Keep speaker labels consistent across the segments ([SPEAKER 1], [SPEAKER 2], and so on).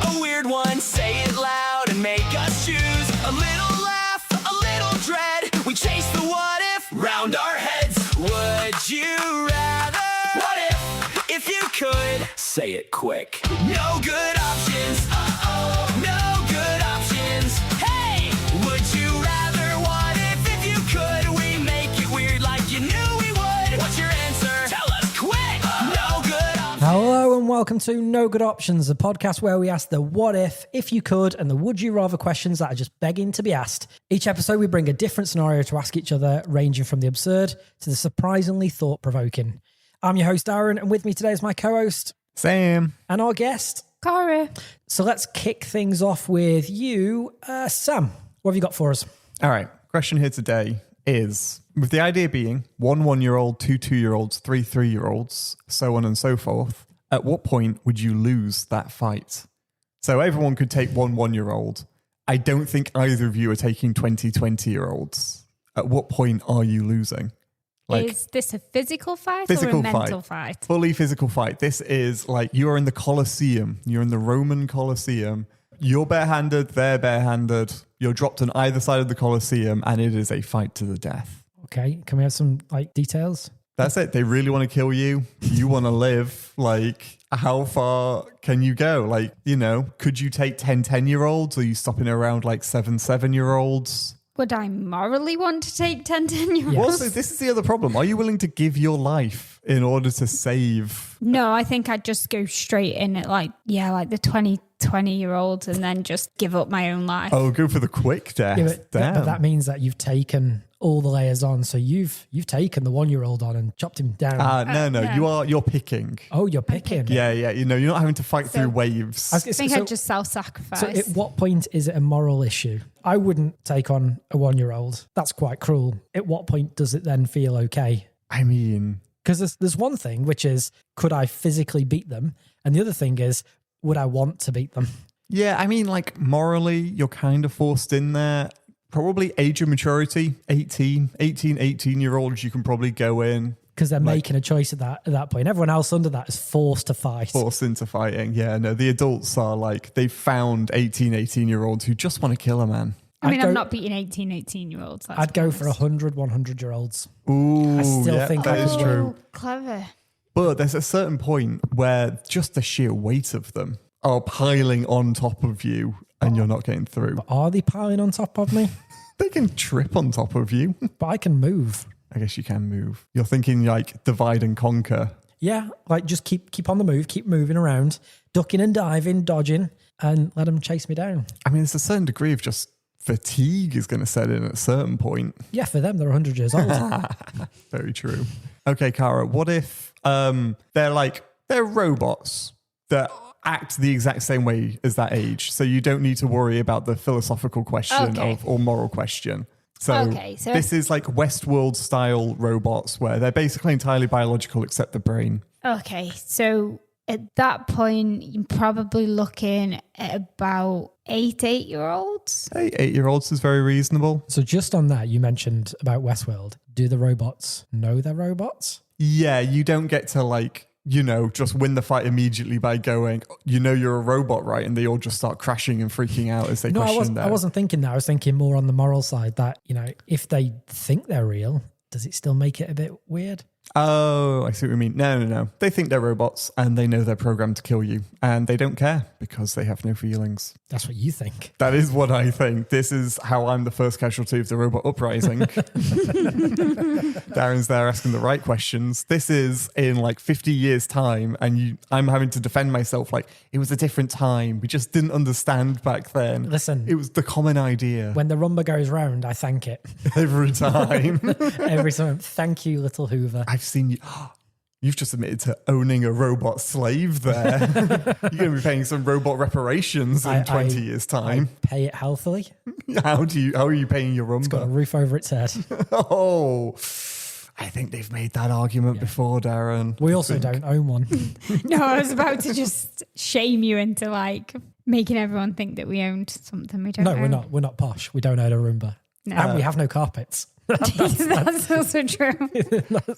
[SPEAKER 1] a weird one, say it loud and make us choose. A little laugh, a little dread. We chase the what if round our heads. Would you rather? What if you could? Say it quick. No good options. No good options. Hey, would you rather? What if you could? We make it weird like you knew we would. What's your answer? Tell us quick. No good options.
[SPEAKER 2] Hello and welcome to No Good Options, the podcast where we ask the what if you could, and the would you rather questions that are just begging to be asked. Each episode we bring a different scenario to ask each other, ranging from the absurd to the surprisingly thought-provoking. I'm your host, Darren, and with me today is my co-host,
[SPEAKER 3] Sam.
[SPEAKER 2] And our guest,
[SPEAKER 4] Cara.
[SPEAKER 2] So let's kick things off with you, Sam. What have you got for us?
[SPEAKER 3] All right. Question here today is, with the idea being 1 1-year-old, 2 2-year-olds, 3 3-year-olds, so on and so forth, at what point would you lose that fight? So everyone could take 1 1-year-old. I don't think either of you are taking 20 20-year-olds. At what point are you losing?
[SPEAKER 4] Is this a physical fight or a mental fight?
[SPEAKER 3] Fully physical fight. This is like you're in the Colosseum. You're in the Roman Colosseum. You're barehanded, they're barehanded. You're dropped on either side of the Colosseum, and it is a fight to the death.
[SPEAKER 2] Okay, can we have some details?
[SPEAKER 3] That's it. They really want to kill you. You want to live. How far can you go? Could you take 10 10-year-olds? Are you stopping around 7 7-year-olds?
[SPEAKER 4] Would I morally want to take 10 10-year-olds?
[SPEAKER 2] Yes.
[SPEAKER 3] Also, this is the other problem. Are you willing to give your life in order to save?
[SPEAKER 4] No, I think I'd just go straight in at the 20-year-olds and then just give up my own life.
[SPEAKER 3] Oh, go for the quick death.
[SPEAKER 2] Yeah, but that means that you've taken all the layers on. So you've taken the 1-year-old on and chopped him down.
[SPEAKER 3] No. You're picking.
[SPEAKER 2] Oh, you're picking.
[SPEAKER 3] Yeah. You're not having to fight through waves.
[SPEAKER 4] I think I'd just self-sacrifice.
[SPEAKER 2] So at what point is it a moral issue? I wouldn't take on a 1-year-old. That's quite cruel. At what point does it then feel okay?
[SPEAKER 3] I mean,
[SPEAKER 2] because there's one thing, which is, could I physically beat them? And the other thing is, would I want to beat them?
[SPEAKER 3] Yeah, I mean, morally, you're kind of forced in there. Probably age of maturity, 18-year-olds, you can probably go in.
[SPEAKER 2] Because they're making a choice at that point. Everyone else under that is forced to fight.
[SPEAKER 3] Forced into fighting, yeah. No, the adults are they've found 18-year-olds who just want to kill a man.
[SPEAKER 4] I'm not beating 18-year-olds.
[SPEAKER 2] I'd go for 100-100-year-olds.
[SPEAKER 3] Ooh,
[SPEAKER 2] I still think
[SPEAKER 3] that is true.
[SPEAKER 4] Clever.
[SPEAKER 3] But there's a certain point where just the sheer weight of them are piling on top of you and you're not getting through.
[SPEAKER 2] But are they piling on top of me?
[SPEAKER 3] They can trip on top of you.
[SPEAKER 2] But I can move.
[SPEAKER 3] I guess you can move. You're thinking divide and conquer.
[SPEAKER 2] Yeah, just keep on the move, keep moving around, ducking and diving, dodging, and let them chase me down.
[SPEAKER 3] I mean, there's a certain degree of just fatigue is going to set in at a certain point.
[SPEAKER 2] Yeah, for them, they're 100 years old.
[SPEAKER 3] Very true. Okay, Cara, what if they're robots that act the exact same way as that age, so you don't need to worry about the philosophical question or moral question. So this is Westworld style robots where they're basically entirely biological except the brain.
[SPEAKER 4] Okay, so at that point, you're probably looking at about 8-year-olds.
[SPEAKER 3] 8-year-olds is very reasonable.
[SPEAKER 2] So just on that, you mentioned about Westworld. Do the robots know they're robots?
[SPEAKER 3] Yeah, you don't get to just win the fight immediately by going, you're a robot, right? And they all just start crashing and freaking out as they question that.
[SPEAKER 2] I wasn't thinking that. I was thinking more on the moral side that, if they think they're real, does it still make it a bit weird?
[SPEAKER 3] Oh, I see what you mean. No. They think they're robots and they know they're programmed to kill you and they don't care because they have no feelings.
[SPEAKER 2] That's what you think.
[SPEAKER 3] That is what I think. This is how I'm the first casualty of the robot uprising. Darren's there asking the right questions. This is in 50 years' time and I'm having to defend myself it was a different time. We just didn't understand back then.
[SPEAKER 2] Listen.
[SPEAKER 3] It was the common idea.
[SPEAKER 2] When the rumba goes round, I thank it.
[SPEAKER 3] Every time.
[SPEAKER 2] Every time. Thank you, little Hoover.
[SPEAKER 3] I've seen you. You've just admitted to owning a robot slave there. You're going to be paying some robot reparations in 20 years' time.
[SPEAKER 2] I pay it healthily.
[SPEAKER 3] How are you paying your rumba?
[SPEAKER 2] It's got a roof over its head.
[SPEAKER 3] Oh, I think they've made that argument before, Darren.
[SPEAKER 2] We also don't own one.
[SPEAKER 4] No, I was about to just shame you into making everyone think that we owned something we don't own.
[SPEAKER 2] No, we're not. We're not posh. We don't own a Roomba.
[SPEAKER 4] No.
[SPEAKER 2] And we have no carpets.
[SPEAKER 4] That's also true.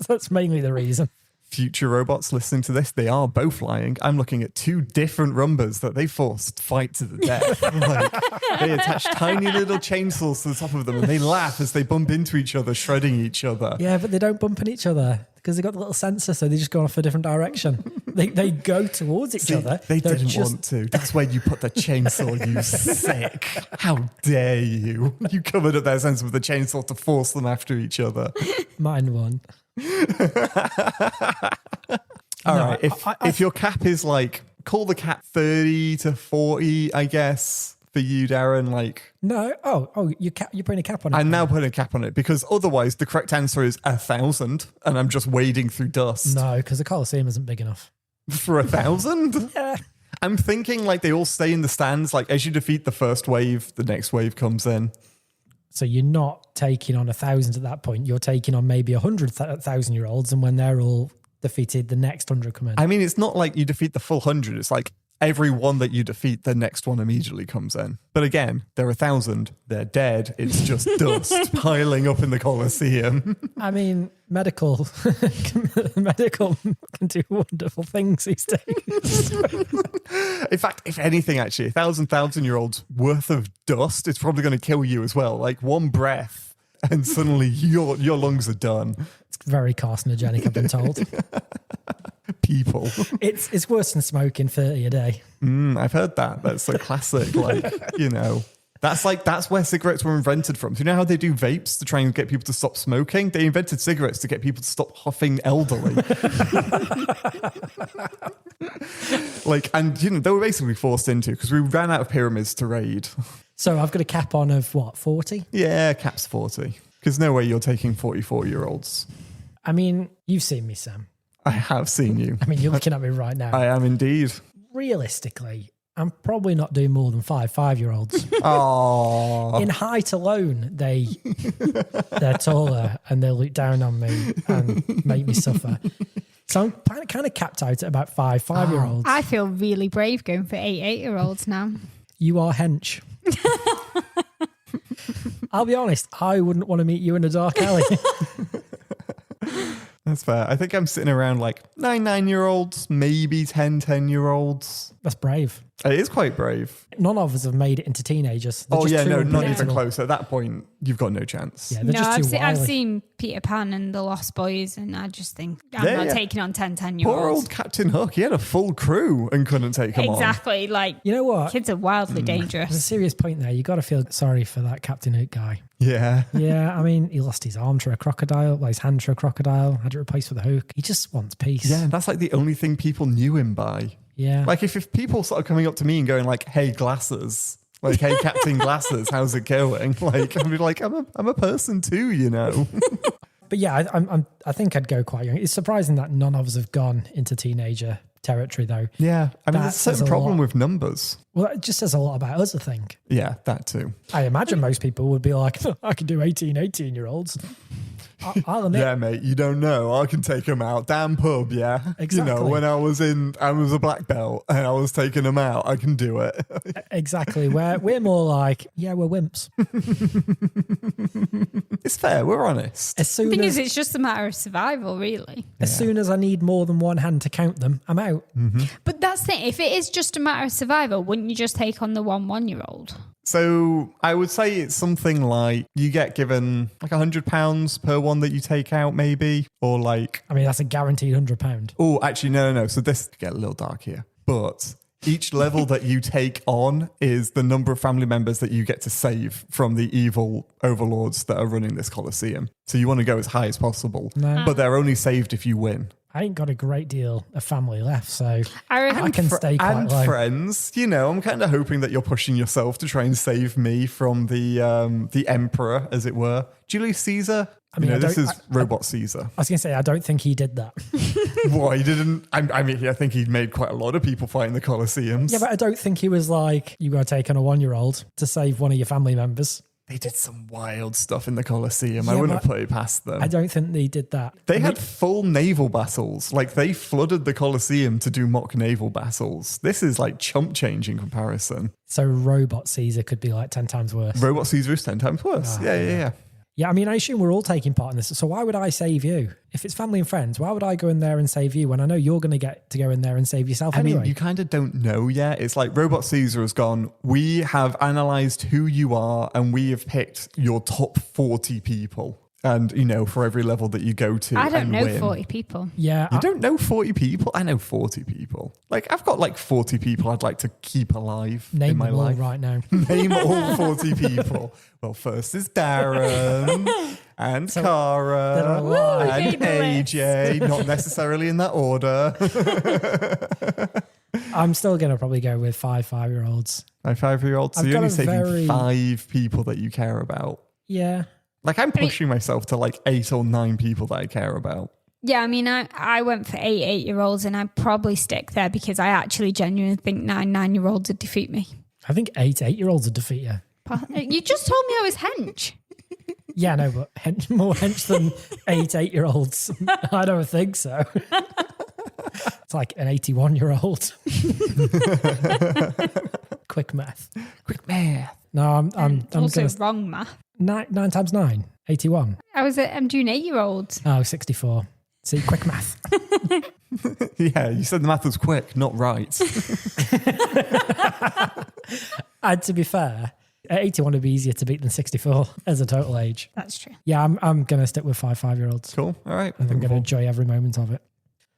[SPEAKER 2] That's mainly the reason.
[SPEAKER 3] future robots listening to this, they are both lying. I'm looking at 2 different rumbas that they forced fight to the death. Like, they attach tiny little chainsaws to the top of them and they laugh as they bump into each other, shredding each other.
[SPEAKER 2] Yeah, but they don't bump in each other because they got the little sensor, so they just go off a different direction. They go towards each other.
[SPEAKER 3] They
[SPEAKER 2] They're
[SPEAKER 3] didn't
[SPEAKER 2] just-
[SPEAKER 3] want to. That's where you put the chainsaw, you sick. How dare you? You covered up their sensor with the chainsaw to force them after each other.
[SPEAKER 2] Mine won.
[SPEAKER 3] All
[SPEAKER 2] No,
[SPEAKER 3] right. If your cap is like, call the cap 30 to 40, I guess, for you, Darren. Like,
[SPEAKER 2] No. You're putting a cap on it.
[SPEAKER 3] I'm now putting a cap on it because otherwise the correct answer is 1,000 and I'm just wading through dust.
[SPEAKER 2] No, because the Colosseum isn't big enough.
[SPEAKER 3] For 1,000?
[SPEAKER 2] Yeah.
[SPEAKER 3] I'm thinking like they all stay in the stands. Like as you defeat the first wave, the next wave comes in.
[SPEAKER 2] So you're not taking on 1,000 at that point. You're taking on maybe 100,000-year-olds, and when they're all defeated, the next 100 come in.
[SPEAKER 3] I mean, it's not like you defeat the full 100. It's like every one that you defeat, the next one immediately comes in. But again, they're 1,000. They're dead. It's just dust piling up in the Colosseum.
[SPEAKER 2] I mean, medical can do wonderful things these days.
[SPEAKER 3] In fact, if anything, actually, 1,000-year-olds worth of dust is probably going to kill you as well. Like one breath and suddenly your lungs are done.
[SPEAKER 2] It's very carcinogenic, I've been told.
[SPEAKER 3] People.
[SPEAKER 2] It's worse than smoking 30 a day.
[SPEAKER 3] I've heard that. That's so classic. Like, you know, that's where cigarettes were invented from. So you know how they do vapes to try and get people to stop smoking? They invented cigarettes to get people to stop huffing elderly. Like, and you know, they were basically forced into because we ran out of pyramids to raid.
[SPEAKER 2] So I've got a cap on of what, 40?
[SPEAKER 3] Yeah, cap's 40. Because no way you're taking 44-year-olds.
[SPEAKER 2] I mean, you've seen me, Sam.
[SPEAKER 3] I have seen you.
[SPEAKER 2] I mean, you're looking at me right now.
[SPEAKER 3] I am indeed.
[SPEAKER 2] Realistically, I'm probably not doing more than 5-year-olds.
[SPEAKER 3] Oh,
[SPEAKER 2] In height alone, they're taller and they look down on me and make me suffer. So I'm kind of capped out at about 5-year-olds.
[SPEAKER 4] I feel really brave going for 8-year-olds now.
[SPEAKER 2] You are hench. I'll be honest, I wouldn't want to meet you in a dark alley.
[SPEAKER 3] that's fair. I think I'm sitting around like 9-year-olds, maybe 10-year-olds.
[SPEAKER 2] That's brave.
[SPEAKER 3] It is quite brave.
[SPEAKER 2] None of us have made it into teenagers. They're
[SPEAKER 3] Oh
[SPEAKER 2] just
[SPEAKER 3] yeah,
[SPEAKER 2] too
[SPEAKER 3] no, not even
[SPEAKER 2] unpredictable.
[SPEAKER 3] close. At that point, you've got no chance.
[SPEAKER 2] Yeah, they're
[SPEAKER 4] No,
[SPEAKER 2] just too
[SPEAKER 4] I've
[SPEAKER 2] wily.
[SPEAKER 4] seen Peter Pan and the Lost Boys, and I just think I'm
[SPEAKER 3] Yeah,
[SPEAKER 4] not
[SPEAKER 3] yeah.
[SPEAKER 4] taking on 10-year-olds.
[SPEAKER 3] Poor old Captain Hook. He had a full crew and couldn't take him on.
[SPEAKER 4] Exactly. Like,
[SPEAKER 2] You know what?
[SPEAKER 4] kids are wildly
[SPEAKER 2] There's a
[SPEAKER 4] dangerous.
[SPEAKER 2] serious point there. You got to feel sorry for that Captain Hook guy.
[SPEAKER 3] Yeah.
[SPEAKER 2] Yeah, I mean, he lost his arm to a crocodile, well, his hand to a crocodile, had it replaced with a hook. He just wants peace.
[SPEAKER 3] Yeah, and that's like the only thing people knew him by.
[SPEAKER 2] Yeah.
[SPEAKER 3] Like if people started coming up to me and going like, "Hey, glasses," like, "Hey, Captain Glasses, how's it going?" Like, I'd be like, "I'm a person too, you know."
[SPEAKER 2] But yeah, I think I'd go quite young. It's surprising that none of us have gone into teenager territory, though.
[SPEAKER 3] Yeah, I mean,
[SPEAKER 2] That
[SPEAKER 3] there's a certain
[SPEAKER 2] says a
[SPEAKER 3] problem
[SPEAKER 2] lot.
[SPEAKER 3] with numbers.
[SPEAKER 2] Well, it just says a lot about us, I think.
[SPEAKER 3] Yeah, that too.
[SPEAKER 2] I imagine most people would be like, I can do 18-year-olds. I'll admit,
[SPEAKER 3] Yeah, mate, you don't know. I can take them out. Damn pub, yeah. You
[SPEAKER 2] Exactly.
[SPEAKER 3] know, when I was a black belt and I was taking them out, I can do it.
[SPEAKER 2] exactly. We're more like, yeah, we're wimps.
[SPEAKER 3] It's fair. We're honest.
[SPEAKER 2] As
[SPEAKER 4] The
[SPEAKER 2] soon
[SPEAKER 4] thing
[SPEAKER 2] as,
[SPEAKER 4] is, it's just a matter of survival, really.
[SPEAKER 2] as soon as I need more than one hand to count them, I'm out.
[SPEAKER 4] But that's the thing. If it is just a matter of survival, wouldn't you just take on the 1-year-old?
[SPEAKER 3] So I would say it's something like you get given like £100 per one that you take out, maybe, or like,
[SPEAKER 2] I mean, that's a guaranteed £100.
[SPEAKER 3] oh, actually, no. So this could get a little dark here, but each level that you take on is the number of family members that you get to save from the evil overlords that are running this Colosseum. So you want to go as high as possible,
[SPEAKER 2] No.
[SPEAKER 3] but they're only saved if you win.
[SPEAKER 2] I ain't got a great deal of family left, so
[SPEAKER 4] I reckon
[SPEAKER 2] I can stay quite
[SPEAKER 3] and
[SPEAKER 2] low.
[SPEAKER 3] friends, you know, I'm kind of hoping that you're pushing yourself to try and save me from the emperor, as it were, Julius Caesar.
[SPEAKER 2] I mean,
[SPEAKER 3] you know,
[SPEAKER 2] I
[SPEAKER 3] this
[SPEAKER 2] don't-
[SPEAKER 3] is Robot Caesar.
[SPEAKER 2] I was going to say, I don't think he did that.
[SPEAKER 3] What, he didn't? I mean, I think he made quite a lot of people fight in the Colosseums.
[SPEAKER 2] Yeah, but I don't think he was like, you got to take on a 1-year-old to save one of your family members.
[SPEAKER 3] They did some wild stuff in the Colosseum. I
[SPEAKER 2] Yeah,
[SPEAKER 3] wouldn't have
[SPEAKER 2] but
[SPEAKER 3] put it past them.
[SPEAKER 2] I don't think they did that.
[SPEAKER 3] They had full naval battles. Like, they flooded the Colosseum to do mock naval battles. This is like chump change in comparison.
[SPEAKER 2] So Robot Caesar could be like 10 times worse.
[SPEAKER 3] Robot Caesar is 10 times worse.
[SPEAKER 2] Oh,
[SPEAKER 3] yeah.
[SPEAKER 2] Yeah, I mean, I assume we're all taking part in this. So why would I save you? If it's family and friends, why would I go in there and save you when I know you're going to get to go in there and save yourself
[SPEAKER 3] I
[SPEAKER 2] anyway?
[SPEAKER 3] mean, you kind of don't know yet. It's like Robot Caesar has gone, we have analysed who you are and we have picked your top 40 people. And, for every level that you go to.
[SPEAKER 4] I don't
[SPEAKER 3] and
[SPEAKER 4] know
[SPEAKER 3] win.
[SPEAKER 4] 40 people.
[SPEAKER 2] Yeah.
[SPEAKER 3] You don't know 40 people? I know 40 people. Like, I've got like 40 people I'd like to keep alive
[SPEAKER 2] Name
[SPEAKER 3] in my
[SPEAKER 2] them all
[SPEAKER 3] life.
[SPEAKER 2] right now.
[SPEAKER 3] Name all 40 people. Well, first is Darren and Cara
[SPEAKER 2] there are a lot.
[SPEAKER 3] and AJ. Not necessarily in that order.
[SPEAKER 2] I'm still going to probably go with 5-5-year-olds.
[SPEAKER 3] My 5-year-old. So
[SPEAKER 2] I've
[SPEAKER 3] you're
[SPEAKER 2] got
[SPEAKER 3] only
[SPEAKER 2] a
[SPEAKER 3] saving
[SPEAKER 2] very-
[SPEAKER 3] 5 people that you care about.
[SPEAKER 2] Yeah.
[SPEAKER 3] Like, I'm pushing myself to like 8 or 9 people that I care about.
[SPEAKER 4] Yeah, I mean, I went for 8-8-year-olds and I'd probably stick there because I actually genuinely think 9-9-year-olds would defeat me.
[SPEAKER 2] I think 8-8-year-olds would defeat you.
[SPEAKER 4] You just told me I was hench.
[SPEAKER 2] Yeah, no, but more hench than 8-8-year-olds. I don't think so. It's like an 81-year-old. Quick math.
[SPEAKER 3] Quick math.
[SPEAKER 2] No, I'm
[SPEAKER 4] also
[SPEAKER 2] going to...
[SPEAKER 4] wrong math.
[SPEAKER 2] 9 times 9, 81.
[SPEAKER 4] I'm doing 8-year-olds.
[SPEAKER 2] Oh, 64. See, quick math.
[SPEAKER 3] Yeah, you said the math was quick, not right.
[SPEAKER 2] And to be fair, 81 would be easier to beat than 64 as a total age.
[SPEAKER 4] That's true.
[SPEAKER 2] Yeah, I'm going to stick with 5-5-year-olds.
[SPEAKER 3] Cool. All right.
[SPEAKER 2] And I'm going to enjoy every moment of it.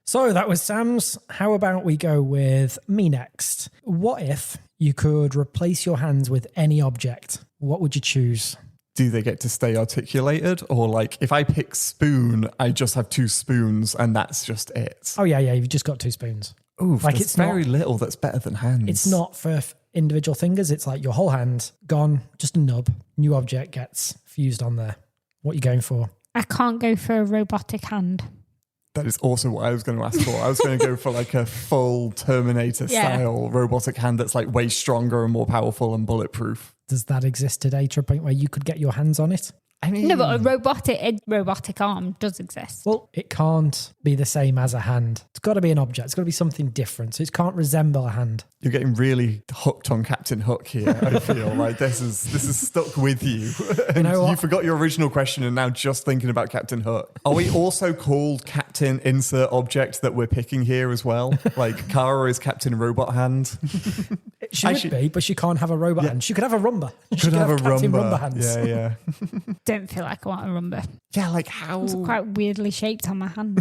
[SPEAKER 2] So that was Sam's. How about we go with me next? What if you could replace your hands with any object? What would you choose?
[SPEAKER 3] Do they get to stay articulated? Or like, if I pick spoon, I just have 2 spoons and that's just it?
[SPEAKER 2] Oh, yeah, you've just got 2 spoons.
[SPEAKER 3] Ooh,
[SPEAKER 2] like
[SPEAKER 3] there's
[SPEAKER 2] it's
[SPEAKER 3] very
[SPEAKER 2] not-
[SPEAKER 3] little that's better than hands.
[SPEAKER 2] It's not for individual fingers. It's like your whole hand, gone, just a nub. New object gets fused on there. What are you going for?
[SPEAKER 4] I can't go for a robotic hand.
[SPEAKER 3] That is also what I was going to ask for. I was going to go for like a full Terminator style robotic hand that's like way stronger and more powerful and bulletproof.
[SPEAKER 2] Does that exist today to a point where you could get your hands on it?
[SPEAKER 3] I mean,
[SPEAKER 4] No, but a robotic arm does exist.
[SPEAKER 2] Well, it can't be the same as a hand. It's got to be an object. It's got to be something different. So it can't resemble a hand.
[SPEAKER 3] you're getting really hooked on Captain Hook here. I feel like this is stuck with you. And
[SPEAKER 2] know what?
[SPEAKER 3] you forgot your original question and now just thinking about Captain Hook. Are we also called Captain Insert Object that we're picking here as well? Like Kara is Captain Robot Hand.
[SPEAKER 2] She would be, but she can't have a robot hand. She could have a rumba. She
[SPEAKER 3] Could have a
[SPEAKER 2] Captain
[SPEAKER 3] rumba.
[SPEAKER 2] Rumba hands.
[SPEAKER 3] Yeah.
[SPEAKER 4] Don't feel like I want a rumba.
[SPEAKER 3] Yeah, like how
[SPEAKER 4] It's quite weirdly shaped on my hand.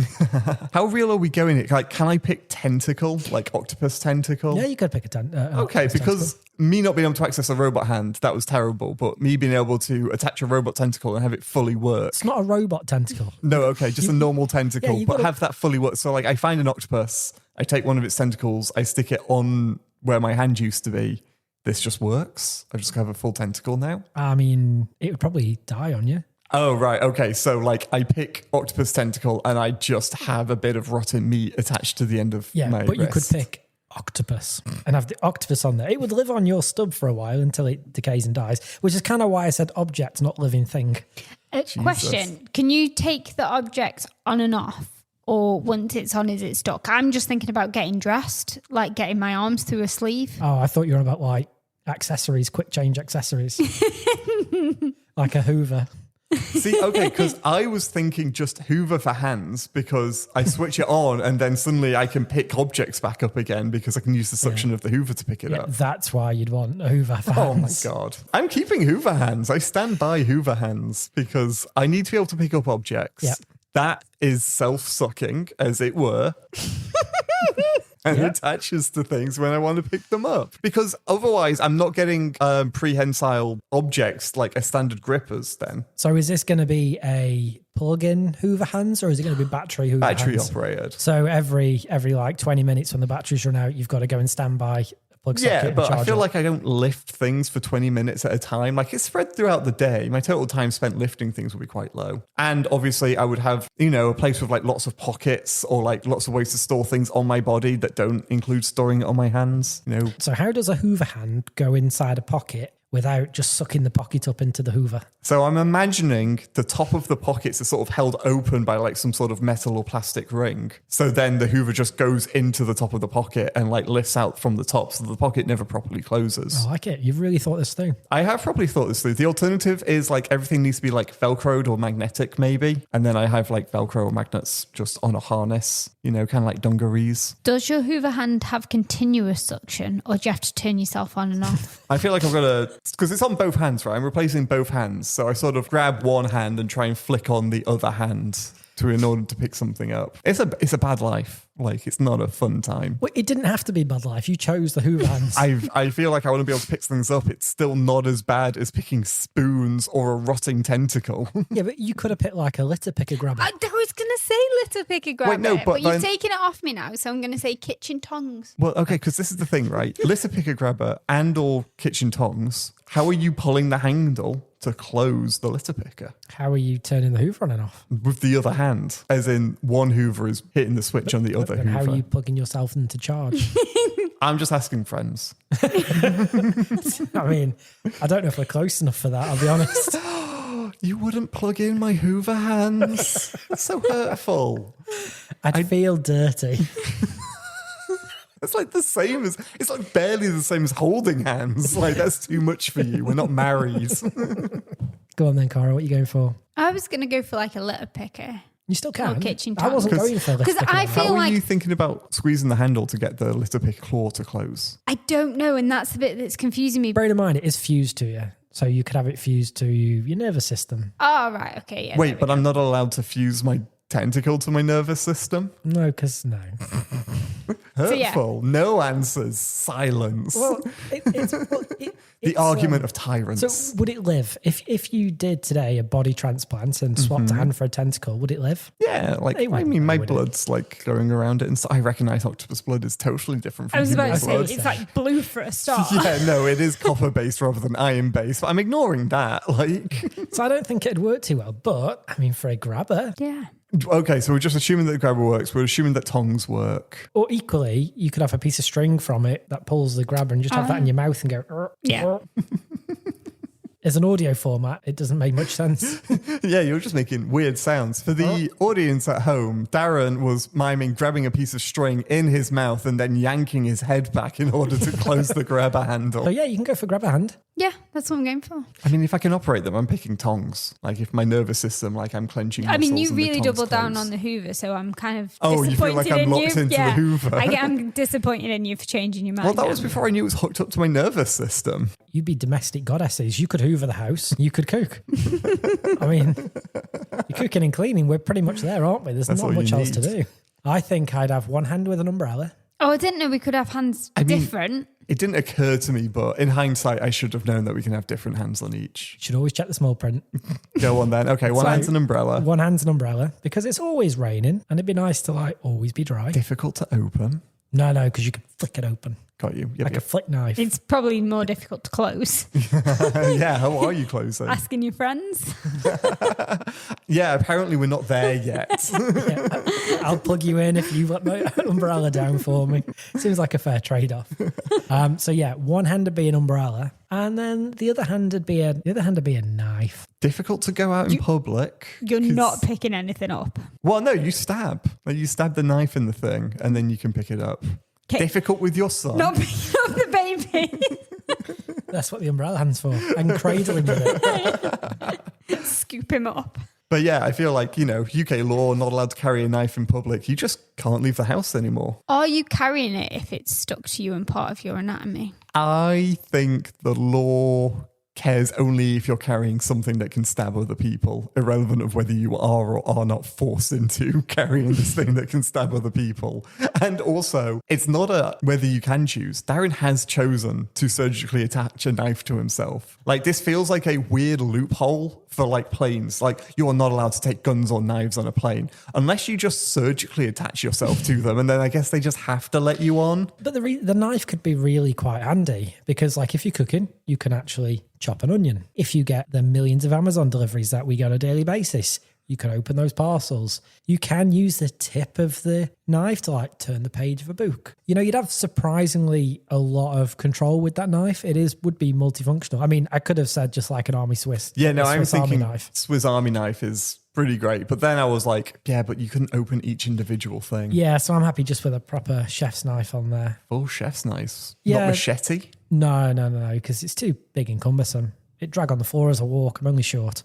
[SPEAKER 3] how real are we going here? Like, can I pick tentacle, like octopus tentacle?
[SPEAKER 2] Yeah, you could pick an
[SPEAKER 3] Okay,
[SPEAKER 2] octopus
[SPEAKER 3] because
[SPEAKER 2] tentacle.
[SPEAKER 3] me not being able to access a robot hand, that was terrible. But me being able to attach a robot tentacle and have it fully work.
[SPEAKER 2] It's not a robot tentacle.
[SPEAKER 3] No, okay, just a normal tentacle,
[SPEAKER 2] you
[SPEAKER 3] but
[SPEAKER 2] gotta-
[SPEAKER 3] have that fully work. So, like, I find an octopus, I take one of its tentacles, I stick it on where my hand used to be. This just works. I just have a full tentacle now.
[SPEAKER 2] I mean, it would probably die on you.
[SPEAKER 3] Oh, right. Okay. So, like, I pick octopus tentacle and I just have a bit of rotten meat attached to the end of
[SPEAKER 2] Yeah,
[SPEAKER 3] my
[SPEAKER 2] but you could
[SPEAKER 3] wrist.
[SPEAKER 2] pick octopus and have the octopus on there. It would live on your stub for a while until it decays and dies, which is kind of why I said object, not living thing.
[SPEAKER 4] Question: can you take the object on and off, or once it's on, is it stuck? I'm just thinking about getting dressed, like getting my arms through a sleeve.
[SPEAKER 2] Oh, I thought you were about like accessories, quick change accessories. Like a Hoover.
[SPEAKER 3] See, okay, because I was thinking just Hoover for hands because I switch it on and then suddenly I can pick objects back up again because I can use the suction of the Hoover to pick it
[SPEAKER 2] Yeah,
[SPEAKER 3] up.
[SPEAKER 2] that's why you'd want a Hoover for
[SPEAKER 3] Oh my
[SPEAKER 2] hands.
[SPEAKER 3] God. I'm keeping Hoover hands. I stand by Hoover hands because I need to be able to pick up objects.
[SPEAKER 2] Yeah.
[SPEAKER 3] That is self-sucking, as it were. And
[SPEAKER 2] Yeah.
[SPEAKER 3] attaches to things when I want to pick them up. Because otherwise, I'm not getting prehensile objects like a standard grippers then.
[SPEAKER 2] So is this going to be a plug-in Hoover hands or is it going to be battery Hoover
[SPEAKER 3] Battery
[SPEAKER 2] hands?
[SPEAKER 3] operated.
[SPEAKER 2] So every like 20 minutes when the batteries run out, you've got to go and stand by a plug socket
[SPEAKER 3] Yeah,
[SPEAKER 2] and
[SPEAKER 3] but I
[SPEAKER 2] charge
[SPEAKER 3] feel
[SPEAKER 2] it.
[SPEAKER 3] like I don't lift things for 20 minutes at a time. Like it's spread throughout the day. My total time spent lifting things will be quite low. And obviously I would have, a place with like lots of pockets or like lots of ways to store things on my body that don't include storing it on my hands.
[SPEAKER 2] So how does a Hoover hand go inside a pocket without just sucking the pocket up into the Hoover.
[SPEAKER 3] So I'm imagining the top of the pockets are sort of held open by like some sort of metal or plastic ring. So then the Hoover just goes into the top of the pocket and like lifts out from the top, so the pocket never properly closes.
[SPEAKER 2] I like it. You've really thought this through.
[SPEAKER 3] I have probably thought this through. The alternative is like everything needs to be like Velcroed or magnetic maybe. And then I have like Velcro or magnets just on a harness, you know, kind of like dungarees.
[SPEAKER 4] Does your Hoover hand have continuous suction, or do you have to turn yourself on and off?
[SPEAKER 3] I feel like I've got to, because it's on both hands, right? I'm replacing both hands. So I sort of grab one hand and try and flick on the other hand in order to pick something up. It's a bad life. Like, it's not a fun time.
[SPEAKER 2] Well, it didn't have to be bad life. You chose the Hoover hands.
[SPEAKER 3] I feel like I want to be able to pick things up. It's still not as bad as picking spoons or a rotting tentacle.
[SPEAKER 2] Yeah, but you could have picked like a litter picker grabber.
[SPEAKER 4] I was going to say litter picker grabber,
[SPEAKER 3] no, but
[SPEAKER 4] you've
[SPEAKER 3] then-
[SPEAKER 4] taken it off me now, so I'm going to say kitchen tongs.
[SPEAKER 3] Well, okay, because this is the thing, right? Litter picker grabber and or kitchen tongs. How are you pulling the handle to close the litter picker?
[SPEAKER 2] How are you turning the Hoover on and off?
[SPEAKER 3] With the other hand. As in, one Hoover is hitting the switch on the other
[SPEAKER 2] And
[SPEAKER 3] Hoover.
[SPEAKER 2] how are you plugging yourself into charge?
[SPEAKER 3] I'm just asking friends.
[SPEAKER 2] I mean, I don't know if we're close enough for that, I'll be honest.
[SPEAKER 3] You wouldn't plug in my Hoover hands. That's so hurtful.
[SPEAKER 2] I'd feel dirty.
[SPEAKER 3] It's like the same as, it's like barely the same as holding hands. Like, that's too much for you. We're not married.
[SPEAKER 2] Go on then, Cara, what are you going for?
[SPEAKER 4] I was going to go for like a litter picker.
[SPEAKER 2] You still can.
[SPEAKER 4] Or kitchen
[SPEAKER 2] I wasn't
[SPEAKER 4] tongs.
[SPEAKER 2] going for this.
[SPEAKER 4] 'Cause I feel
[SPEAKER 3] How are
[SPEAKER 4] like-
[SPEAKER 3] you thinking about squeezing the handle to get the litter pick claw to close?
[SPEAKER 4] I don't know, and that's the bit that's confusing me.
[SPEAKER 2] Bearing in mind, it is fused to you. So you could have it fused to your nervous system.
[SPEAKER 4] Oh, right, okay, yeah.
[SPEAKER 3] Wait, but I'm not allowed to fuse my tentacle to my nervous system?
[SPEAKER 2] No, because no.
[SPEAKER 3] Hurtful.
[SPEAKER 4] yeah.
[SPEAKER 3] No answers. Silence.
[SPEAKER 2] Well,
[SPEAKER 3] the argument of tyrants.
[SPEAKER 2] So would it live? If you did today a body transplant and swapped a hand for a tentacle, would it live?
[SPEAKER 3] yeah, like,
[SPEAKER 2] It
[SPEAKER 3] I
[SPEAKER 2] wouldn't
[SPEAKER 3] mean,
[SPEAKER 2] though,
[SPEAKER 3] my
[SPEAKER 2] would it?
[SPEAKER 3] blood's like going around it. And so I recognize octopus blood is totally different from
[SPEAKER 4] I was about
[SPEAKER 3] human
[SPEAKER 4] to say,
[SPEAKER 3] blood.
[SPEAKER 4] it's like blue for a start.
[SPEAKER 3] Yeah, no, it is copper based rather than iron based. But I'm ignoring that. Like,
[SPEAKER 2] So I don't think it'd work too well. But I mean, for a grabber,
[SPEAKER 4] Yeah.
[SPEAKER 3] okay, so we're just assuming that the grabber works. We're assuming that tongs work.
[SPEAKER 2] or equally, you could have a piece of string from it that pulls the grabber and just have that in your mouth and go.
[SPEAKER 4] Yeah.
[SPEAKER 2] As an audio format, it doesn't make much sense.
[SPEAKER 3] Yeah, you're just making weird sounds. For the audience at home, Darren was miming grabbing a piece of string in his mouth and then yanking his head back in order to close the grabber handle.
[SPEAKER 2] So yeah, you can go for grabber hand.
[SPEAKER 4] Yeah, that's what I'm going for.
[SPEAKER 3] I mean, if I can operate them, I'm picking tongs. Like, if my nervous system, like, I'm clenching
[SPEAKER 4] I mean,
[SPEAKER 3] muscles
[SPEAKER 4] you
[SPEAKER 3] and the
[SPEAKER 4] really
[SPEAKER 3] tongs
[SPEAKER 4] doubled down
[SPEAKER 3] close.
[SPEAKER 4] on the Hoover, so I'm kind of
[SPEAKER 3] Oh, you
[SPEAKER 4] disappointed
[SPEAKER 3] feel like I'm
[SPEAKER 4] in
[SPEAKER 3] locked
[SPEAKER 4] you.
[SPEAKER 3] into the
[SPEAKER 4] yeah.
[SPEAKER 3] Hoover.
[SPEAKER 4] I'm disappointed in you for changing your mind.
[SPEAKER 3] Well, that was
[SPEAKER 4] now.
[SPEAKER 3] before I knew it was hooked up to my nervous system.
[SPEAKER 2] You'd be domestic goddesses. You could hoover the house. You could cook. I mean, you're cooking and cleaning. We're pretty much there, aren't we? There's
[SPEAKER 3] That's
[SPEAKER 2] not
[SPEAKER 3] all you
[SPEAKER 2] much else to
[SPEAKER 3] need.
[SPEAKER 2] do. I think I'd have one hand with an umbrella.
[SPEAKER 4] Oh, I didn't know we could have hands
[SPEAKER 3] mean-
[SPEAKER 4] different.
[SPEAKER 3] It didn't occur to me, but in hindsight, I should have known that we can have different hands on each.
[SPEAKER 2] Should always check the small print.
[SPEAKER 3] Go on then. Okay, one
[SPEAKER 2] So,
[SPEAKER 3] hand's an umbrella.
[SPEAKER 2] One hand's an umbrella because it's always raining and it'd be nice to like always be dry.
[SPEAKER 3] Difficult to open.
[SPEAKER 2] No, because you could flick it open
[SPEAKER 3] Got you. Yep,
[SPEAKER 2] like a flick knife.
[SPEAKER 4] It's probably more difficult to close.
[SPEAKER 3] yeah, how are you closing?
[SPEAKER 4] Asking your friends.
[SPEAKER 3] Yeah, apparently we're not there yet.
[SPEAKER 2] I'll plug you in if you let my umbrella down for me. Seems like a fair trade-off. So yeah, one hand would be an umbrella, and then the other hand would be a knife.
[SPEAKER 3] Difficult to go out in public.
[SPEAKER 4] You're
[SPEAKER 3] 'cause-
[SPEAKER 4] not picking anything up.
[SPEAKER 3] Well, no, you stab. Like, you stab the knife in the thing, and then you can pick it up.
[SPEAKER 4] 'Kay.
[SPEAKER 3] Difficult with your son.
[SPEAKER 4] Not picking up the baby.
[SPEAKER 2] That's what the umbrella hand's for. And cradling with it.
[SPEAKER 4] Scoop him up.
[SPEAKER 3] But yeah, I feel like, UK law, not allowed to carry a knife in public. You just can't leave the house anymore.
[SPEAKER 4] Are you carrying it if it's stuck to you and part of your anatomy?
[SPEAKER 3] I think the law cares only if you're carrying something that can stab other people, irrelevant of whether you are or are not forced into carrying this thing that can stab other people. And also, it's not a whether you can choose. Darren has chosen to surgically attach a knife to himself. Like, this feels like a weird loophole for like planes. Like, you are not allowed to take guns or knives on a plane unless you just surgically attach yourself to them, and then I guess they just have to let you on.
[SPEAKER 2] But the knife could be really quite handy because, like, if you're cooking, you can actually chop an onion. If you get the millions of Amazon deliveries that we get on a daily basis, You could open those parcels. You can use the tip of the knife to like turn the page of a book. You know, you'd have surprisingly a lot of control with that knife. Would be multifunctional. I mean, I could have said just like an Army Swiss.
[SPEAKER 3] Yeah, no,
[SPEAKER 2] a
[SPEAKER 3] I'm
[SPEAKER 2] Swiss Army
[SPEAKER 3] thinking
[SPEAKER 2] knife.
[SPEAKER 3] Swiss Army knife is pretty great. But then I was like, yeah, but you couldn't open each individual thing.
[SPEAKER 2] Yeah, so I'm happy just with a proper chef's knife on there.
[SPEAKER 3] Full chef's knife.
[SPEAKER 2] Yeah.
[SPEAKER 3] Not machete.
[SPEAKER 2] No, because it's too big and cumbersome. It'd drag on the floor as I walk. I'm only short.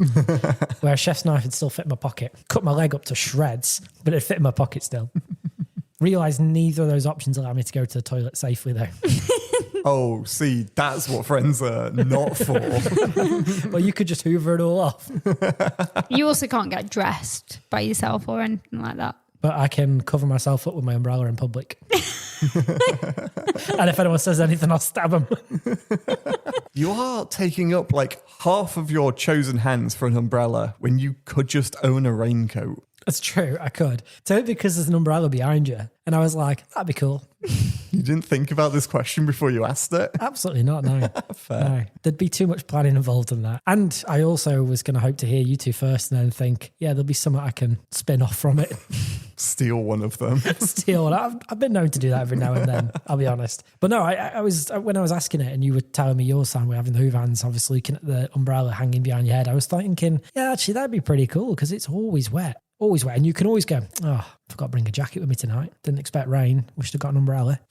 [SPEAKER 2] Where a chef's knife would still fit in my pocket. Cut my leg up to shreds, but it'd fit in my pocket still. Realise neither of those options allow me to go to the toilet safely, though.
[SPEAKER 3] Oh, see, that's what friends are not for.
[SPEAKER 2] Well, you could just hoover it all off.
[SPEAKER 4] You also can't get dressed by yourself or anything like that.
[SPEAKER 2] But I can cover myself up with my umbrella in public. And if anyone says anything, I'll stab them.
[SPEAKER 3] You are taking up like half of your chosen hands for an umbrella when you could just own a raincoat.
[SPEAKER 2] That's true, I could. So because there's an umbrella behind you. And I was like, that'd be cool.
[SPEAKER 3] You didn't think about this question before you asked it?
[SPEAKER 2] Absolutely not, no.
[SPEAKER 3] Fair.
[SPEAKER 2] No. There'd be too much planning involved in that. And I also was going to hope to hear you two first and then think, yeah, there'll be something I can spin off from it.
[SPEAKER 3] Steal one of them.
[SPEAKER 2] Steal. I've been known to do that every now and then, I'll be honest. But no, I was when I was asking it and you were telling me yours, Sam, we're having the Hoover hands, obviously looking at the umbrella hanging behind your head, I was thinking, yeah, actually, that'd be pretty cool because it's always wet. Always wet. And you can always go, oh, forgot to bring a jacket with me tonight. Didn't expect rain. Wish I'd got an umbrella.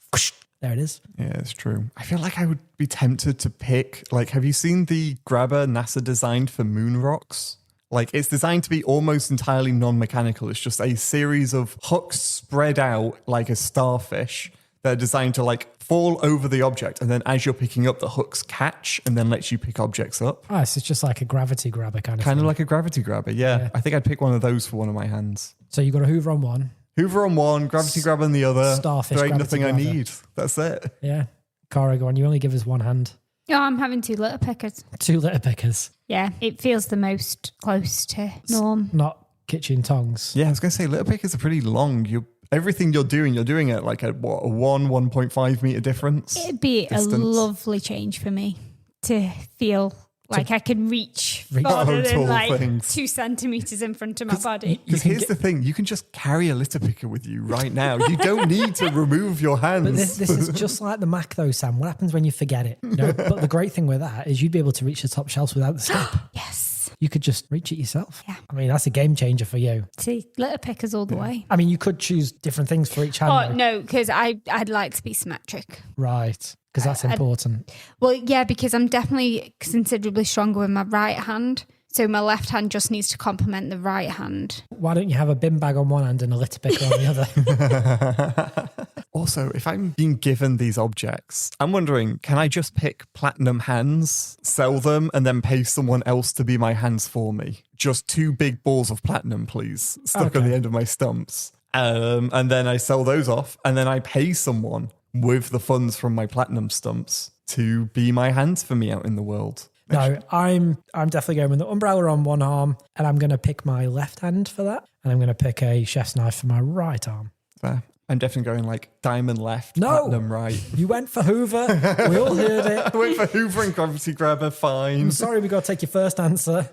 [SPEAKER 2] There it is.
[SPEAKER 3] Yeah, it's true. I feel like I would be tempted to pick, like, have you seen the grabber NASA designed for moon rocks? Like, it's designed to be almost entirely non-mechanical. It's just a series of hooks spread out like a starfish that are designed to, like, fall over the object. And then as you're picking up, the hooks catch and then lets you pick objects up.
[SPEAKER 2] Oh, so it's just like a gravity grabber kind of
[SPEAKER 3] Kind of
[SPEAKER 2] thing.
[SPEAKER 3] like a gravity grabber, yeah. I think I'd pick one of those for one of my hands.
[SPEAKER 2] So you got a Hoover on one.
[SPEAKER 3] Hoover on one, gravity grabber on the other.
[SPEAKER 2] Starfish
[SPEAKER 3] There ain't
[SPEAKER 2] gravity
[SPEAKER 3] nothing I
[SPEAKER 2] grabber.
[SPEAKER 3] need. That's it.
[SPEAKER 2] Yeah. Cara, go on. You only give us one hand.
[SPEAKER 4] Oh, I'm having 2 litter pickers.
[SPEAKER 2] 2 litter pickers.
[SPEAKER 4] Yeah, it feels the most close to norm.
[SPEAKER 2] Not kitchen tongs.
[SPEAKER 3] Yeah, I was going to say, litter pickers are pretty long. Everything you're doing it like a 1.5 meter difference.
[SPEAKER 4] It'd be
[SPEAKER 3] distance.
[SPEAKER 4] a lovely change for me to feel like I can reach
[SPEAKER 2] Reach
[SPEAKER 4] farther
[SPEAKER 3] total
[SPEAKER 4] than like
[SPEAKER 3] things.
[SPEAKER 4] 2 centimeters in front of my body.
[SPEAKER 3] Because here's the thing, you can just carry a litter picker with you right now. You don't need to remove your hands.
[SPEAKER 2] But this is just like the Mac though, Sam. What happens when you forget it? You know? But the great thing with that is you'd be able to reach the top shelves without the step.
[SPEAKER 4] Yes.
[SPEAKER 2] You could just reach it yourself.
[SPEAKER 4] Yeah.
[SPEAKER 2] I mean, that's a game changer for you.
[SPEAKER 4] See, litter pickers all the way.
[SPEAKER 2] I mean, you could choose different things for each hand.
[SPEAKER 4] Oh,
[SPEAKER 2] though.
[SPEAKER 4] no, because I'd like to be symmetric.
[SPEAKER 2] Right. Because that's important.
[SPEAKER 4] Well, yeah, because I'm definitely considerably stronger with my right hand. So my left hand just needs to complement the right hand.
[SPEAKER 2] Why don't you have a bin bag on one hand and a litter picker on the other?
[SPEAKER 3] Also, if I'm being given these objects, I'm wondering, can I just pick platinum hands, sell them, and then pay someone else to be my hands for me? Just 2 big balls of platinum, please, stuck on
[SPEAKER 2] Okay.
[SPEAKER 3] the end of my stumps. And then I sell those off, and then I pay someone with the funds from my platinum stumps to be my hands for me out in the world.
[SPEAKER 2] No, I'm definitely going with the umbrella on one arm, and I'm going to pick my left hand for that, and I'm going to pick a chef's knife for my right arm.
[SPEAKER 3] Fair. I'm definitely going like diamond left,
[SPEAKER 2] No.
[SPEAKER 3] platinum right.
[SPEAKER 2] You went for Hoover. We all heard it.
[SPEAKER 3] I went for Hoover and gravity grabber, fine.
[SPEAKER 2] I'm sorry, we got to take your first answer.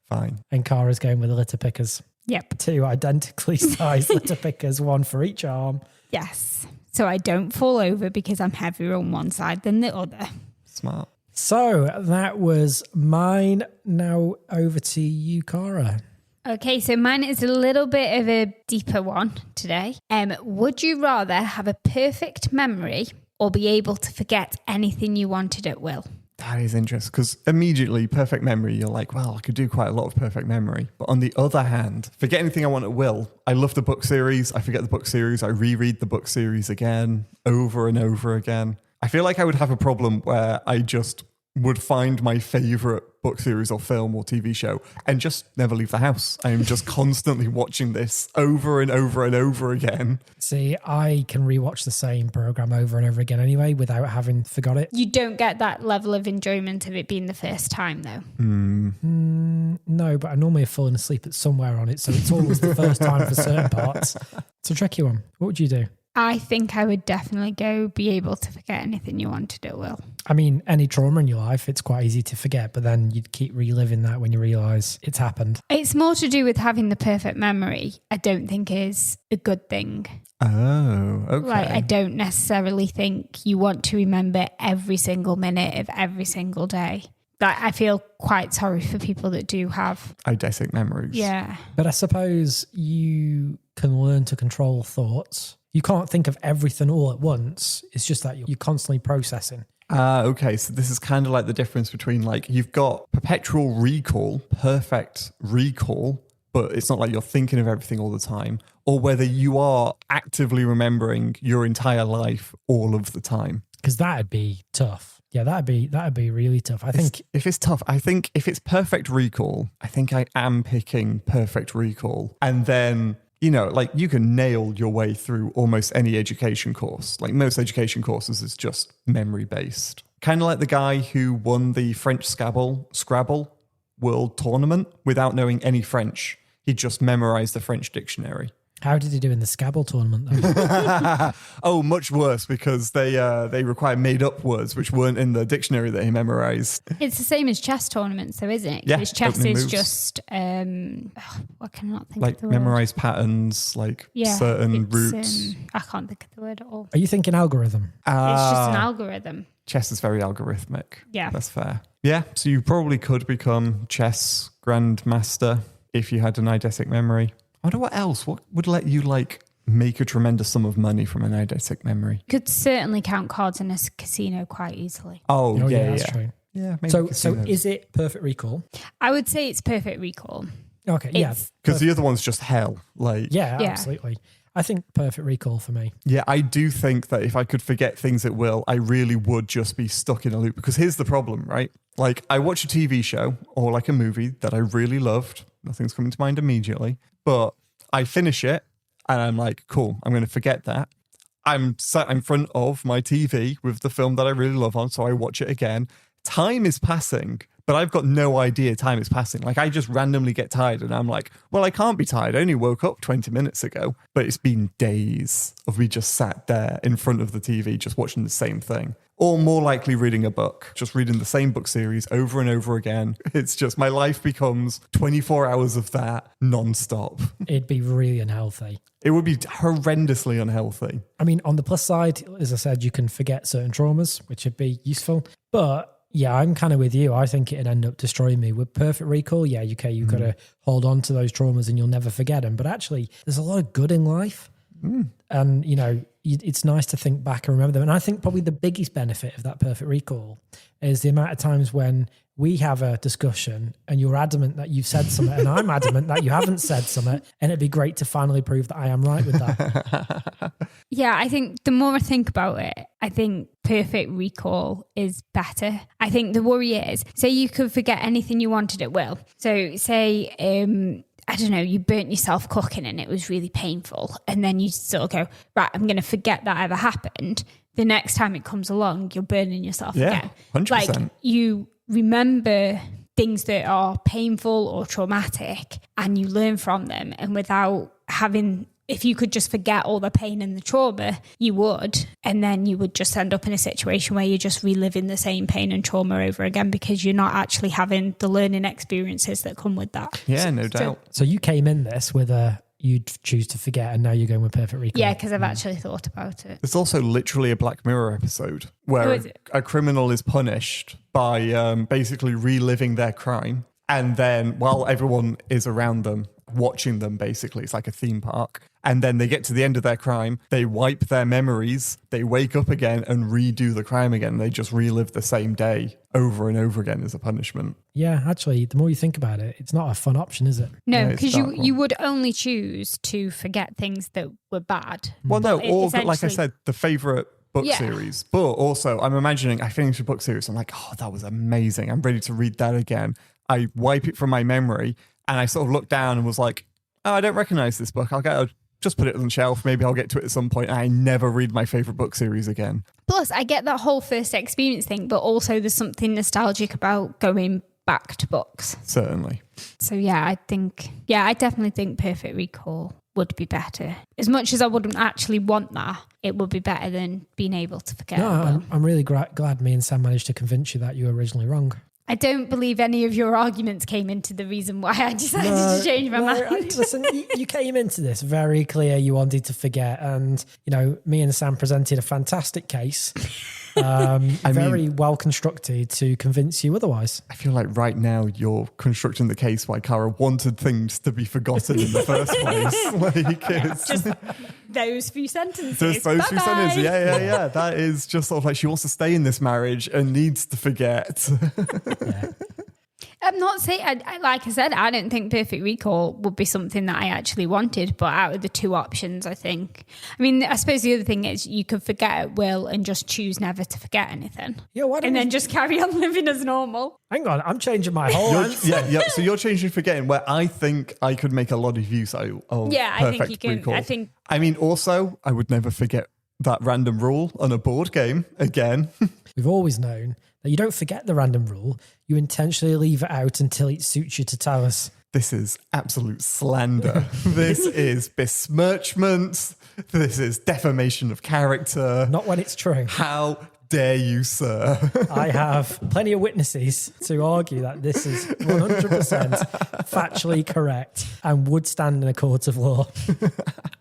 [SPEAKER 3] Fine.
[SPEAKER 2] And Cara's going with the litter pickers.
[SPEAKER 4] Yep.
[SPEAKER 2] 2 identically sized litter pickers, 1 for each arm.
[SPEAKER 4] Yes. So I don't fall over because I'm heavier on one side than the other.
[SPEAKER 3] Smart.
[SPEAKER 2] So that was mine. Now over to you, Cara.
[SPEAKER 4] Okay, so mine is a little bit of a deeper one today. Would you rather have a perfect memory or be able to forget anything you wanted at will?
[SPEAKER 3] That is interesting because immediately perfect memory, you're like, well, I could do quite a lot of perfect memory. But on the other hand, forget anything I want at will. I love the book series. I forget the book series. I reread the book series again, over and over again. I feel like I would have a problem where I just would find my favorite book series or film or TV show and just never leave the house. I am just constantly watching this over and over and over again.
[SPEAKER 2] See, I can rewatch the same program over and over again anyway without having forgot it.
[SPEAKER 4] You don't get that level of enjoyment of it being the first time, though.
[SPEAKER 2] No, but I normally have fallen asleep at somewhere on it, so it's always the first time for certain parts. It's a tricky one. What would you do?
[SPEAKER 4] I think I would definitely go be able to forget anything you wanted at will.
[SPEAKER 2] I mean, any trauma in your life, it's quite easy to forget, but then you'd keep reliving that when you realise it's happened.
[SPEAKER 4] It's more to do with having the perfect memory, I don't think is a good thing.
[SPEAKER 3] Oh, okay.
[SPEAKER 4] Like, I don't necessarily think you want to remember every single minute of every single day. Like, I feel quite sorry for people that do have.
[SPEAKER 3] Eidetic memories.
[SPEAKER 4] Yeah.
[SPEAKER 2] But I suppose you can learn to control thoughts. You can't think of everything all at once. It's just that you're constantly processing.
[SPEAKER 3] Okay, so this is kind of like the difference between like you've got perpetual recall, perfect recall, but it's not like you're thinking of everything all the time, or whether you are actively remembering your entire life all of the time.
[SPEAKER 2] Because that'd be tough. Yeah, that'd be really tough. I think
[SPEAKER 3] if it's tough, I think if it's perfect recall, I think I am picking perfect recall. And then, you know, like you can nail your way through almost any education course. Like most education courses is just memory based. Kind of like the guy who won the French Scrabble World Tournament without knowing any French. He just memorized the French dictionary.
[SPEAKER 2] how did he do in the Scrabble tournament though?
[SPEAKER 3] Oh, much worse, because they require made up words which weren't in the dictionary that he memorized.
[SPEAKER 4] It's the same as chess tournaments, though, isn't it?
[SPEAKER 3] Yeah,
[SPEAKER 4] Because chess
[SPEAKER 3] opening
[SPEAKER 4] is
[SPEAKER 3] moves.
[SPEAKER 4] just, I cannot think
[SPEAKER 3] Like
[SPEAKER 4] of the word.
[SPEAKER 3] memorize patterns, like
[SPEAKER 4] Yeah,
[SPEAKER 3] certain
[SPEAKER 4] it's,
[SPEAKER 3] routes.
[SPEAKER 4] I can't think of the word at all.
[SPEAKER 2] Are you thinking algorithm?
[SPEAKER 4] It's just an algorithm.
[SPEAKER 3] Chess is very algorithmic.
[SPEAKER 4] Yeah.
[SPEAKER 3] That's fair. Yeah, so you probably could become chess grandmaster if you had an eidetic memory. I wonder what else. What would let you like make a tremendous sum of money from an eidetic memory?
[SPEAKER 4] You could certainly count cards in a casino quite easily.
[SPEAKER 3] Oh, yeah,
[SPEAKER 2] that's
[SPEAKER 3] yeah.
[SPEAKER 2] true.
[SPEAKER 3] Yeah, maybe
[SPEAKER 2] So
[SPEAKER 3] casinos.
[SPEAKER 2] is it perfect recall?
[SPEAKER 4] I would say it's perfect recall.
[SPEAKER 2] Okay, yeah.
[SPEAKER 4] It's-
[SPEAKER 3] Because the other one's just hell. Like,
[SPEAKER 2] Yeah,
[SPEAKER 4] Yeah.
[SPEAKER 2] absolutely. I think perfect recall for me.
[SPEAKER 3] yeah, I do think that if I could forget things at will, I really would just be stuck in a loop. Because here's the problem, right? Like, I watch a TV show or like a movie that I really loved. Nothing's coming to mind immediately. But I finish it and I'm like, cool, I'm going to forget that. I'm sat in front of my TV with the film that I really love on, so I watch it again. Time is passing, but I've got no idea time is passing. Like, I just randomly get tired and I'm like, well, I can't be tired. I only woke up 20 minutes ago. But it's been days of me just sat there in front of the TV, just watching the same thing. Or more likely reading a book, just reading the same book series over and over again. It's just my life becomes 24 hours of that nonstop.
[SPEAKER 2] It'd be really unhealthy.
[SPEAKER 3] It would be horrendously unhealthy.
[SPEAKER 2] I mean, on the plus side, as I said, you can forget certain traumas, which would be useful. But yeah, I'm kind of with you. I think it'd end up destroying me. With perfect recall, yeah, you've got to hold on to those traumas and you'll never forget them. But actually, there's a lot of good in life. And, you know, it's nice to think back and remember them. And I think probably the biggest benefit of that perfect recall is the amount of times when we have a discussion and you're adamant that you've said something and I'm adamant that you haven't said something. And it'd be great to finally prove that I am right with that.
[SPEAKER 4] Yeah, I think the more I think about it, I think perfect recall is better. I think the worry is, say you could forget anything you wanted at will. So say, I don't know, you burnt yourself cooking and it was really painful. And then you sort of go, right, I'm going to forget that ever happened. The next time it comes along, you're burning yourself again.
[SPEAKER 3] 100%.
[SPEAKER 4] Like, you remember things that are painful or traumatic and you learn from them. And without having, if you could just forget all the pain and the trauma, you would. And then you would just end up in a situation where you're just reliving the same pain and trauma over again because you're not actually having the learning experiences that come with that.
[SPEAKER 3] Yeah, no doubt.
[SPEAKER 2] So you came in this with you'd choose to forget and now you're going with perfect recall.
[SPEAKER 4] Yeah, because I've actually thought about it.
[SPEAKER 3] There's also literally a Black Mirror episode where
[SPEAKER 4] Oh, is it?
[SPEAKER 3] a criminal is punished by basically reliving their crime. And then while everyone is around them, watching them, basically, it's like a theme park. And then they get to the end of their crime, they wipe their memories, they wake up again and redo the crime again. They just relive the same day over and over again as a punishment.
[SPEAKER 2] Yeah, actually, the more you think about it, it's not a fun option, is it?
[SPEAKER 4] No,
[SPEAKER 3] No, it's
[SPEAKER 4] because
[SPEAKER 3] dark
[SPEAKER 4] you
[SPEAKER 3] one.
[SPEAKER 4] would only choose to forget things that were bad.
[SPEAKER 3] Well, no,
[SPEAKER 4] But
[SPEAKER 3] or like I
[SPEAKER 4] essentially-
[SPEAKER 3] said, the favorite book
[SPEAKER 4] Yeah.
[SPEAKER 3] series. But also, I'm imagining I finished a book series. I'm like, oh, that was amazing. I'm ready to read that again. I wipe it from my memory and I sort of looked down and was like, oh, I don't recognize this book. Just put it on the shelf. Maybe I'll get to it at some point. I never read my favorite book series again.
[SPEAKER 4] Plus, I get that whole first experience thing, but also there's something nostalgic about going back to books.
[SPEAKER 3] Certainly.
[SPEAKER 4] So yeah, I definitely think perfect recall would be better. As much as I wouldn't actually want that, it would be better than being able to forget.
[SPEAKER 2] No, I'm really glad me and Sam managed to convince you that you were originally wrong.
[SPEAKER 4] I don't believe any of your arguments came into the reason why I decided to change my mind.
[SPEAKER 2] Listen, you came into this very clear you wanted to forget, and me and Sam presented a fantastic case. Very well constructed to convince you otherwise.
[SPEAKER 3] I feel like right now you're constructing the case why Cara wanted things to be forgotten in the first place.
[SPEAKER 4] Just those few sentences.
[SPEAKER 3] Just those few sentences. Yeah. That is just sort of like she wants to stay in this marriage and needs to forget.
[SPEAKER 2] Yeah.
[SPEAKER 4] I'm not saying, like I said, I don't think Perfect Recall would be something that I actually wanted, but out of the two options, I think. I mean, I suppose the other thing is you could forget at will and just choose never to forget anything.
[SPEAKER 2] Yeah,
[SPEAKER 4] and then just carry on living as normal.
[SPEAKER 2] Hang on, I'm changing my whole answer.
[SPEAKER 3] Yeah. So you're changing forgetting, where I think I could make a lot of use of
[SPEAKER 4] I think you can.
[SPEAKER 3] Recall.
[SPEAKER 4] I
[SPEAKER 3] mean, also, I would never forget that random rule on a board game again.
[SPEAKER 2] We've always known that you don't forget the random rule, you intentionally leave it out until it suits you to tell us.
[SPEAKER 3] This is absolute slander. This is besmirchment. This is defamation of character.
[SPEAKER 2] Not when it's true.
[SPEAKER 3] How dare you, sir?
[SPEAKER 2] I have plenty of witnesses to argue that this is 100% factually correct and would stand in a court of law.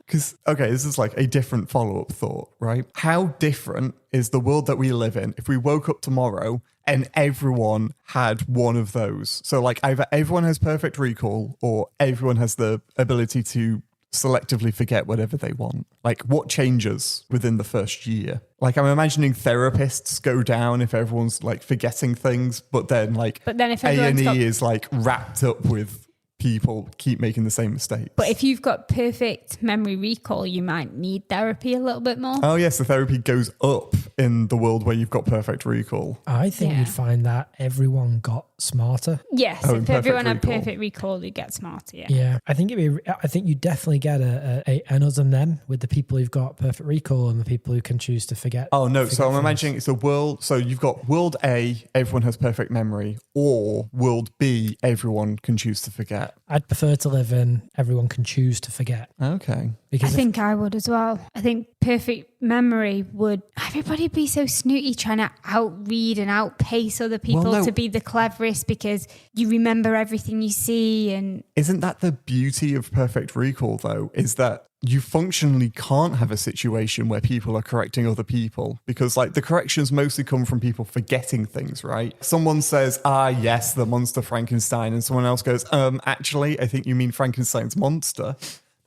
[SPEAKER 3] Because, this is like a different follow-up thought, right? How different is the world that we live in if we woke up tomorrow and everyone had one of those? So like either everyone has perfect recall or everyone has the ability to selectively forget whatever they want. Like what changes within the first year? Like I'm imagining therapists go down if everyone's like forgetting things, but then
[SPEAKER 4] if
[SPEAKER 3] A&E is like wrapped up with people keep making the same mistakes.
[SPEAKER 4] But if you've got perfect memory recall, you might need therapy a little bit more.
[SPEAKER 3] Oh yes, the therapy goes up in the world where you've got perfect recall.
[SPEAKER 2] I think you'd find that everyone got smarter.
[SPEAKER 4] Yes, if everyone had perfect recall, you'd get smarter. Yeah.
[SPEAKER 2] I think you definitely get an us and them with the people who've got perfect recall and the people who can choose to forget.
[SPEAKER 3] Oh no, so I'm imagining it's a world. So you've got world A, everyone has perfect memory, or world B, everyone can choose to forget.
[SPEAKER 2] I'd prefer to live in everyone can choose to forget.
[SPEAKER 3] Okay.
[SPEAKER 2] Because
[SPEAKER 4] I think I would as well. I think perfect memory would everybody be so snooty trying to outread and outpace other people to be the cleverest because you remember everything you see. And
[SPEAKER 3] isn't that the beauty of perfect recall though, is that you functionally can't have a situation where people are correcting other people because like the corrections mostly come from people forgetting things, right? Someone says, yes, the monster Frankenstein, and someone else goes, actually, I think you mean Frankenstein's monster.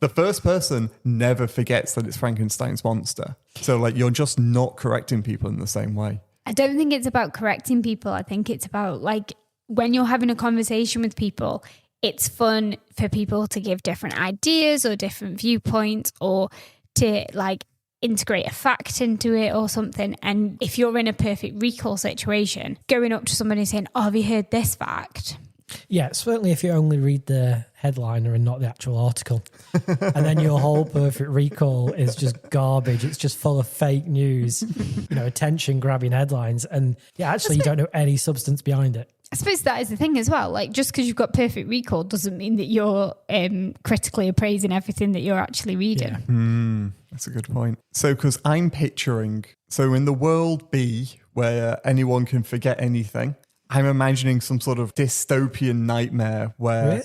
[SPEAKER 3] The first person never forgets that it's Frankenstein's monster. So like you're just not correcting people in the same way.
[SPEAKER 4] I don't think it's about correcting people. I think it's about like when you're having a conversation with people, it's fun for people to give different ideas or different viewpoints or to like integrate a fact into it or something. And if you're in a perfect recall situation, going up to somebody saying, have you heard this fact?
[SPEAKER 2] Yeah, certainly if you only read the headliner and not the actual article. And then your whole perfect recall is just garbage. It's just full of fake news, attention grabbing headlines. And you don't know any substance behind it.
[SPEAKER 4] I suppose that is the thing as well. Like just because you've got perfect recall doesn't mean that you're critically appraising everything that you're actually reading.
[SPEAKER 2] Yeah.
[SPEAKER 3] That's a good point. So because I'm picturing, in the world B where anyone can forget anything, I'm imagining some sort of dystopian nightmare where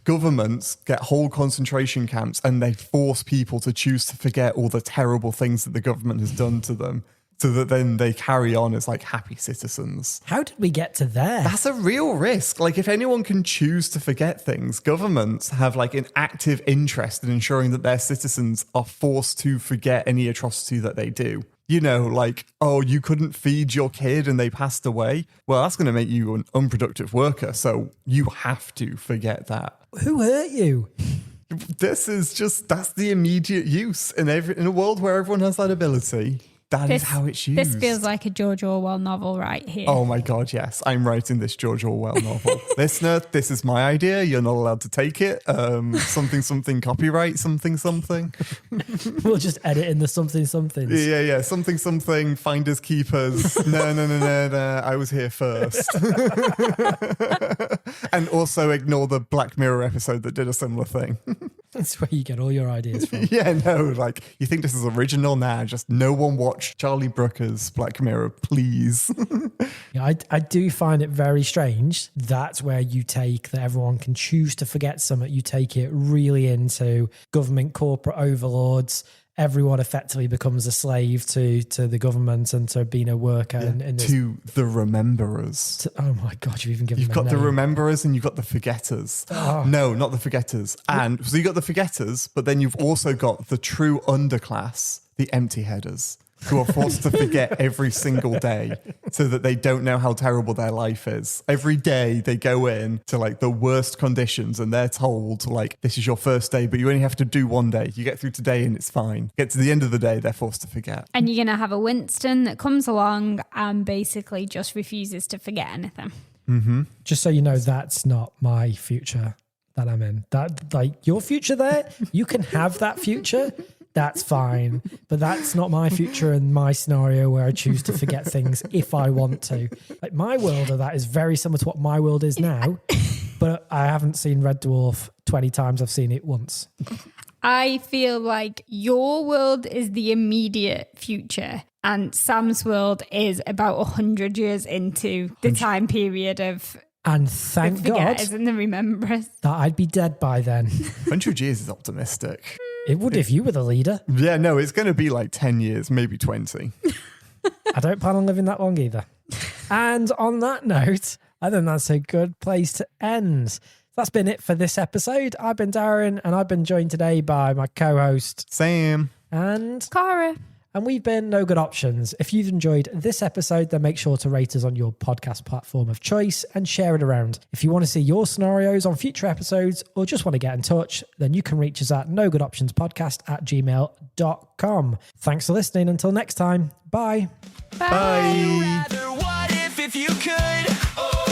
[SPEAKER 3] governments get whole concentration camps and they force people to choose to forget all the terrible things that the government has done to them so that then they carry on as like happy citizens.
[SPEAKER 2] How did we get to there?
[SPEAKER 3] That's a real risk. Like if anyone can choose to forget things, governments have like an active interest in ensuring that their citizens are forced to forget any atrocity that they do. You couldn't feed your kid and they passed away. Well, that's going to make you an unproductive worker. So you have to forget that.
[SPEAKER 2] Who hurt you?
[SPEAKER 3] That's the immediate use in a world where everyone has that ability. That is how it's used.
[SPEAKER 4] This feels like a George Orwell novel right here.
[SPEAKER 3] Oh my God, yes. I'm writing this George Orwell novel. Listener, this is my idea. You're not allowed to take it. Something, copyright, something.
[SPEAKER 2] We'll just edit in the somethings.
[SPEAKER 3] Yeah. Something, finders, keepers. No. I was here first. And also ignore the Black Mirror episode that did a similar thing.
[SPEAKER 2] That's where you get all your ideas from.
[SPEAKER 3] Yeah, no, like, you think this is original now? Just no one watch Charlie Brooker's Black Mirror, please.
[SPEAKER 2] Yeah, I do find it very strange. That's where you take that everyone can choose to forget something. You take it really into government corporate overlords. Everyone effectively becomes a slave to the government and to being a worker. In this,
[SPEAKER 3] to the rememberers.
[SPEAKER 2] oh my God, you've even given
[SPEAKER 3] You've
[SPEAKER 2] them
[SPEAKER 3] got
[SPEAKER 2] a
[SPEAKER 3] the
[SPEAKER 2] name.
[SPEAKER 3] rememberers and you've got the forgetters.
[SPEAKER 2] Oh.
[SPEAKER 3] No, not the forgetters. And so you got the forgetters, but then you've also got the true underclass, the empty headers, who are forced to forget every single day so that they don't know how terrible their life is. Every day they go in to like the worst conditions and they're told like, this is your first day, but you only have to do one day. You get through today and it's fine. Get to the end of the day, they're forced to forget.
[SPEAKER 4] And you're going to have a Winston that comes along and basically just refuses to forget anything.
[SPEAKER 2] Just so you know, that's not my future that I'm in. That, like, your future there, you can have that future. That's fine. But that's not my future and my scenario where I choose to forget things if I want to. Like, my world of that is very similar to what my world is now. But I haven't seen Red Dwarf 20 times. I've seen it once.
[SPEAKER 4] I feel like your world is the immediate future and Sam's world is about 100 years into the time period of
[SPEAKER 2] And
[SPEAKER 4] the
[SPEAKER 2] thank God
[SPEAKER 4] forgetters and the rememberers.
[SPEAKER 2] that I'd be dead by then.
[SPEAKER 3] 100 years is optimistic.
[SPEAKER 2] It would if you were the leader.
[SPEAKER 3] Yeah, no, it's going to be like 10 years, maybe 20.
[SPEAKER 2] I don't plan on living that long either. And on that note, I think that's a good place to end. That's been it for this episode. I've been Darren, and I've been joined today by my co-host
[SPEAKER 3] Sam.
[SPEAKER 2] and
[SPEAKER 4] Cara.
[SPEAKER 2] And we've been No Good Options. If you've enjoyed this episode, then make sure to rate us on your podcast platform of choice and share it around. If you want to see your scenarios on future episodes or just want to get in touch, then you can reach us at nogoodoptionspodcast@gmail.com. Thanks for listening. Until next time, bye.
[SPEAKER 3] Bye.
[SPEAKER 1] Rather, what if you could? Oh.